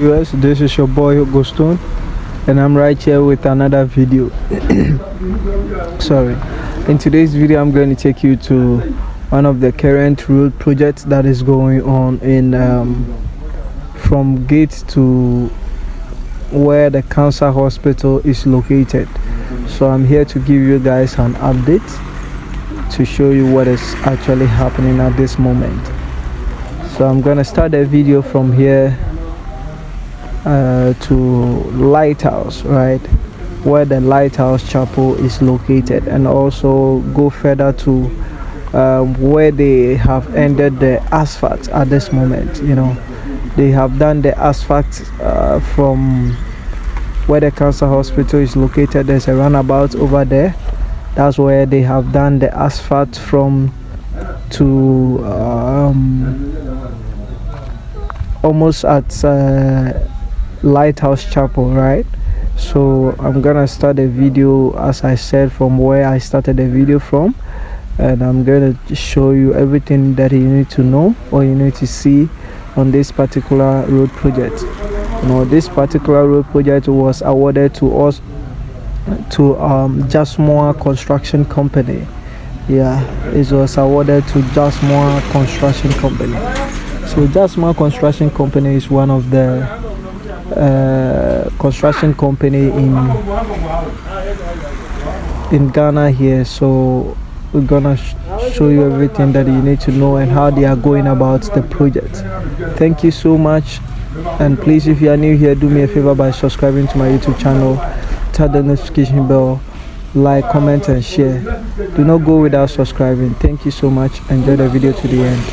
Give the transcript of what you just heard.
Yes, this is your boy Augustine, and I'm right here with another video. Sorry. In today's video, I'm going to take you to one of the current road projects that is going on in from gate to where the cancer hospital is located. So I'm here to give you guys an update to show you what is actually happening at this moment. So I'm gonna start the video from here to Lighthouse, right, where the Lighthouse Chapel is located, and also go further to where they have ended the asphalt at this moment. You know, they have done the asphalt from where the cancer hospital is located. There's a runabout over there. That's where they have done the asphalt from to almost at Lighthouse Chapel, right? So I'm gonna start the video, as I said, from where I started the video from, and I'm gonna show you everything that you need to know or you need to see on this particular road project. You know, this particular road project was awarded to us to Jasmine Construction Company. Yeah, it was awarded to Jasmine Construction Company. So Jasmine Construction Company is one of the construction company in Ghana here. So we're gonna show you everything that you need to know and how they are going about the project. Thank you so much, and please, if you are new here, do me a favor by subscribing to my YouTube channel, tap the notification bell, like, comment and share. Do not go without subscribing. Thank you so much. Enjoy the video to the end.